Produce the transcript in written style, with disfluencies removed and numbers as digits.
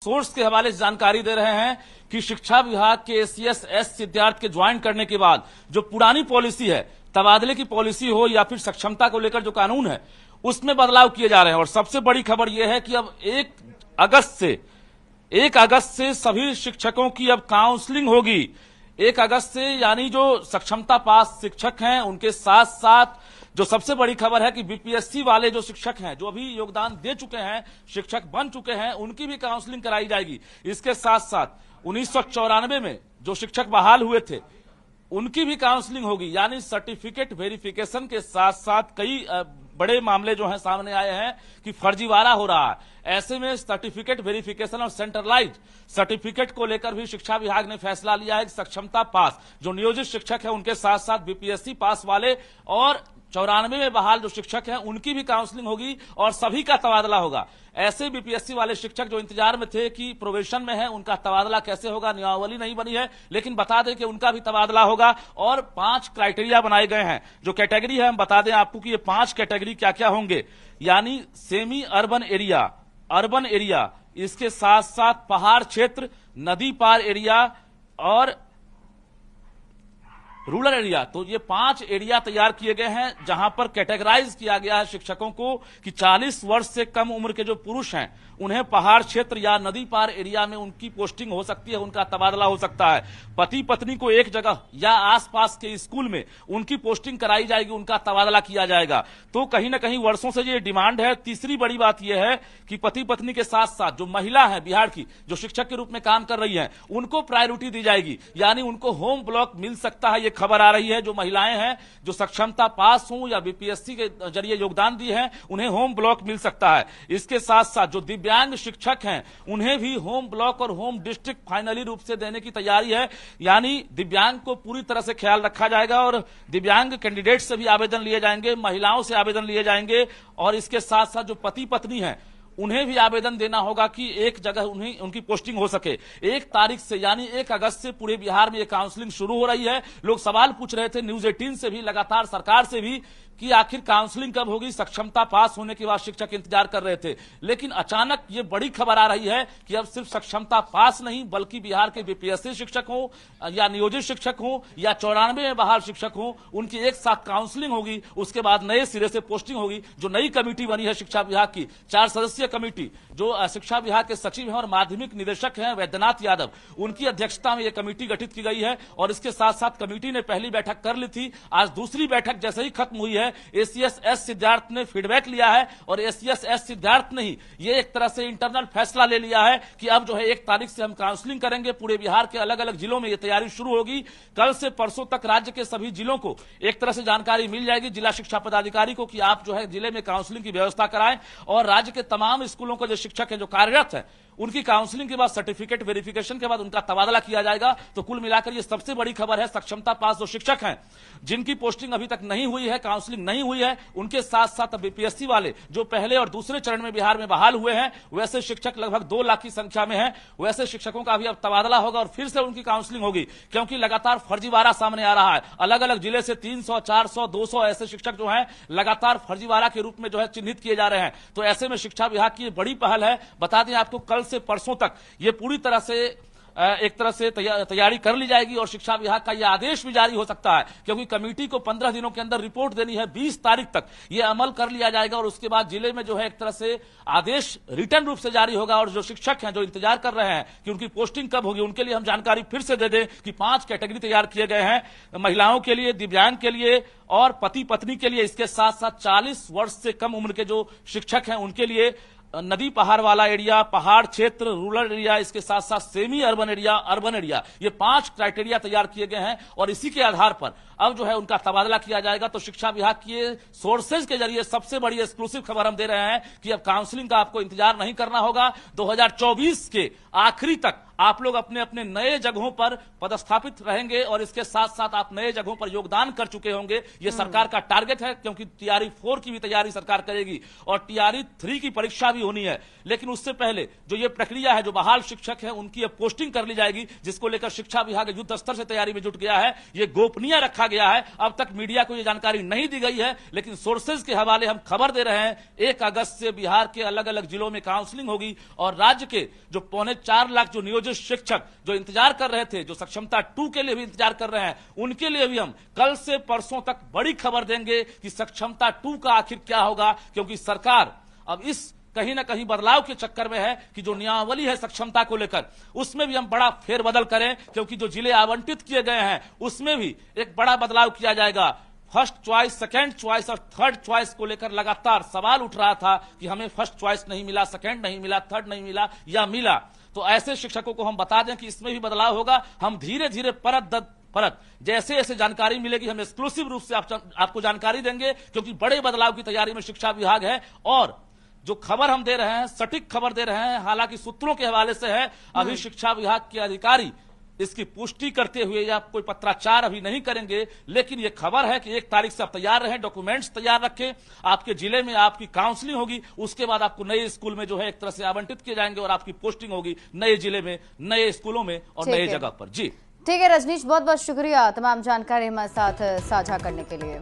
Source के हवाले से जानकारी दे रहे हैं कि शिक्षा विभाग के एसीएस एस विद्यार्थी के ज्वाइन करने के बाद जो पुरानी पॉलिसी है, तबादले की पॉलिसी हो या फिर सक्षमता को लेकर जो कानून है, उसमें बदलाव किए जा रहे हैं। और सबसे बड़ी खबर यह है कि अब 1 अगस्त से सभी शिक्षकों की अब काउंसलिंग होगी। 1 अगस्त से, यानी जो सक्षमता पास शिक्षक हैं उनके साथ साथ जो सबसे बड़ी खबर है कि बीपीएससी वाले जो शिक्षक हैं, जो अभी योगदान दे चुके हैं, शिक्षक बन चुके हैं, उनकी भी काउंसलिंग कराई जाएगी। इसके साथ साथ 1994 में जो शिक्षक बहाल हुए थे उनकी भी काउंसलिंग होगी। यानी सर्टिफिकेट वेरिफिकेशन के साथ साथ कई बड़े मामले जो हैं सामने आए हैं कि फर्जीवाड़ा हो रहा है। ऐसे में सर्टिफिकेट वेरिफिकेशन और सेंट्रलाइज्ड सर्टिफिकेट को लेकर भी शिक्षा विभाग ने फैसला लिया है कि सक्षमता पास जो नियोजित शिक्षक है उनके साथ साथ बीपीएससी पास वाले और 94 में बहाल जो शिक्षक हैं उनकी भी काउंसलिंग होगी और सभी का तबादला होगा। ऐसे बीपीएससी वाले शिक्षक जो इंतजार में थे कि प्रोबेशन में है, उनका तबादला कैसे होगा, नियमावली नहीं बनी है, लेकिन बता दें कि उनका भी तबादला होगा। और 5 क्राइटेरिया बनाए गए हैं। जो कैटेगरी है हम बता दें आपको कि ये 5 कैटेगरी क्या क्या होंगे। यानी semi urban area, urban area, इसके साथ साथ पहाड़ क्षेत्र, नदी पार एरिया और रूरल एरिया। तो ये 5 एरिया तैयार किए गए हैं जहां पर कैटेगराइज किया गया है शिक्षकों को कि 40 वर्ष से कम उम्र के जो पुरुष हैं उन्हें पहाड़ क्षेत्र या नदी पार एरिया में उनकी पोस्टिंग हो सकती है, उनका तबादला हो सकता है। पति पत्नी को एक जगह या आसपास के स्कूल में उनकी पोस्टिंग कराई जाएगी, उनका तबादला किया जाएगा। तो कहीं ना कहीं वर्षों से ये डिमांड है। तीसरी बड़ी बात यह है कि पति पत्नी के साथ साथ जो महिला है बिहार की, जो शिक्षक के रूप में काम कर रही है, उनको प्रायोरिटी दी जाएगी। यानी उनको होम ब्लॉक मिल सकता है। ये खबर आ रही है जो महिलाएं हैं जो सक्षमता पास हों या बीपीएससी के जरिए योगदान दिए हैं उन्हें होम ब्लॉक मिल सकता है। इसके साथ साथ जो दिव्यांग शिक्षक हैं उन्हें भी होम ब्लॉक और होम डिस्ट्रिक्ट फाइनली रूप से देने की तैयारी है। यानी दिव्यांग को पूरी तरह से ख्याल रखा जाएगा और दिव्यांग कैंडिडेट से भी आवेदन लिए जाएंगे, महिलाओं से आवेदन लिए जाएंगे और इसके साथ साथ जो पति पत्नी हैं उन्हें भी आवेदन देना होगा कि एक जगह उन्हें उनकी पोस्टिंग हो सके। 1 तारीख से यानी 1 अगस्त से पूरे बिहार में ये काउंसलिंग शुरू हो रही है। लोग सवाल पूछ रहे थे न्यूज 18 से भी, लगातार सरकार से भी, कि आखिर काउंसलिंग कब होगी। सक्षमता पास होने के बाद शिक्षक इंतजार कर रहे थे, लेकिन अचानक ये बड़ी खबर आ रही है कि अब सिर्फ सक्षमता पास नहीं बल्कि बिहार के बीपीएससी शिक्षक हों या नियोजित शिक्षक हों या 94 में बहाल शिक्षक हों, उनकी एक साथ काउंसलिंग होगी। उसके बाद नए सिरे से पोस्टिंग होगी। जो नई कमेटी बनी है शिक्षा विभाग की, 4 सदस्यीय कमेटी, जो शिक्षा विभाग के सचिव हैं और माध्यमिक निदेशक हैं वैद्यनाथ यादव, उनकी अध्यक्षता में यह कमेटी गठित की गई है। और इसके साथ साथ कमेटी ने पहली बैठक कर ली थी। आज दूसरी बैठक जैसे ही खत्म हुई है, एसीएस एस सिद्धार्थ ने फीडबैक लिया है और एसीएस एस सिद्धार्थ ने ही ये एक तरह से इंटरनल फैसला ले लिया है कि अब जो है 1 तारीख से हम काउंसलिंग करेंगे। पूरे बिहार के अलग अलग जिलों में ये तैयारी शुरू होगी। कल से परसों तक राज्य के सभी जिलों को एक तरह से जानकारी मिल जाएगी जिला शिक्षा पदाधिकारी को कि आप जो है जिले में काउंसलिंग की व्यवस्था कराएं और राज्य के तमाम स्कूलों के जो शिक्षक हैं जो कार्यरत है उनकी काउंसलिंग के बाद सर्टिफिकेट वेरिफिकेशन के बाद उनका तबादला किया जाएगा। तो कुल मिलाकर ये सबसे बड़ी खबर है। सक्षमता पास जो शिक्षक हैं जिनकी पोस्टिंग अभी तक नहीं हुई है, काउंसलिंग नहीं हुई है, उनके साथ साथ बीपीएससी वाले जो पहले और दूसरे चरण में बिहार में बहाल हुए हैं, वैसे शिक्षक लगभग 2 लाख की संख्या में है, वैसे शिक्षकों का भी अब तबादला होगा और फिर से उनकी काउंसलिंग होगी। क्योंकि लगातार फर्जीवाड़ा सामने आ रहा है। अलग अलग जिले से 300, 400, 200 ऐसे शिक्षक जो हैं लगातार फर्जीवाड़ा के रूप में जो है चिन्हित किए जा रहे हैं। तो ऐसे में शिक्षा विभाग की बड़ी पहल है। बता दें आपको, कल से परसों तक ये पूरी तरह से एक तरह से तैयारी कर ली जाएगी और शिक्षा विभाग का यह आदेश भी जारी हो सकता है। क्योंकि कमेटी को 15 दिनों के अंदर रिपोर्ट देनी है। 20 तारीख तक यह अमल कर लिया जाएगा और उसके बाद जिले में जो है एक तरह से आदेश रिटर्न रूप से जारी होगा। और जो शिक्षक हैं जो इंतजार कर रहे हैं कि उनकी पोस्टिंग कब होगी, उनके लिए हम जानकारी फिर से दे दें कि 5 कैटेगरी तैयार किए गए हैं, महिलाओं के लिए, दिव्यांग के लिए और पति पत्नी के लिए। इसके साथ साथ 40 वर्ष से कम उम्र के जो शिक्षक हैं उनके लिए नदी पहाड़ वाला एरिया, पहाड़ क्षेत्र, रूरल एरिया, इसके साथ साथ semi urban area, urban area, ये 5 क्राइटेरिया तैयार किए गए हैं और इसी के आधार पर अब जो है उनका तबादला किया जाएगा। तो शिक्षा विभाग के सोर्सेज के जरिए सबसे बड़ी एक्सक्लूसिव खबर हम दे रहे हैं कि अब काउंसलिंग का आपको इंतजार नहीं करना होगा। 2024 के आखिरी तक आप लोग अपने अपने नए जगहों पर पदस्थापित रहेंगे और इसके साथ साथ आप नए जगहों पर योगदान कर चुके होंगे। ये सरकार का टारगेट है, क्योंकि टीआरई 4 की भी तैयारी सरकार करेगी और टीआरई 3 की परीक्षा भी होनी है। लेकिन उससे पहले जो ये प्रक्रिया है, जो बहाल शिक्षक है उनकी अब पोस्टिंग कर ली जाएगी, जिसको लेकर शिक्षा विभाग युद्ध स्तर से तैयारी में जुट गया है। ये गोपनीय रखा गया है, अब तक मीडिया को ये जानकारी नहीं दी गई है, लेकिन सोर्सेज के हवाले हम खबर दे रहे हैं। 1 अगस्त से बिहार के अलग अलग जिलों में काउंसलिंग होगी और राज्य के जो 4.25 लाख जो नियोजित शिक्षक जो इंतजार कर रहे थे, जो सक्षमता 2 के लिए भी इंतजार कर रहे हैं, उनके लिए भी हम कल से परसों तक बड़ी खबर देंगे कि सक्षमता 2 का आखिर क्या होगा। क्योंकि सरकार अब इस कहीं ना कहीं बदलाव के चक्कर में है कि जो नियमावली है सक्षमता को लेकर, उसमें भी हम बड़ा फेरबदल करें, क्योंकि जो जिले आवंटित किए गए हैं उसमें भी एक बड़ा बदलाव किया जाएगा। फर्स्ट चॉइस, सेकंड चॉइस और थर्ड चॉइस को लेकर लगातार सवाल उठ रहा था कि हमें फर्स्ट चॉइस नहीं मिला, सेकंड नहीं मिला, थर्ड नहीं मिला या मिला। तो ऐसे शिक्षकों को हम बता दें कि इसमें भी बदलाव होगा। हम धीरे धीरे परत जैसे जैसे जानकारी मिलेगी हम एक्सक्लूसिव रूप से आपको जानकारी देंगे, क्योंकि बड़े बदलाव की तैयारी में शिक्षा विभाग है। और जो खबर हम दे रहे हैं, सटीक खबर दे रहे हैं, हालांकि सूत्रों के हवाले से है, अभी शिक्षा विभाग के अधिकारी इसकी पुष्टि करते हुए या कोई पत्राचार अभी नहीं करेंगे। लेकिन यह खबर है कि 1 तारीख से आप तैयार रहें, डॉक्यूमेंट्स तैयार रखें। आपके जिले में आपकी काउंसलिंग होगी, उसके बाद आपको नए स्कूल में जो है एक तरह से आवंटित किए जाएंगे और आपकी पोस्टिंग होगी नए जिले में, नए स्कूलों में और नए जगह पर। जी ठीक है रजनीश, बहुत बहुत शुक्रिया तमाम जानकारी हमारे साथ साझा करने के लिए।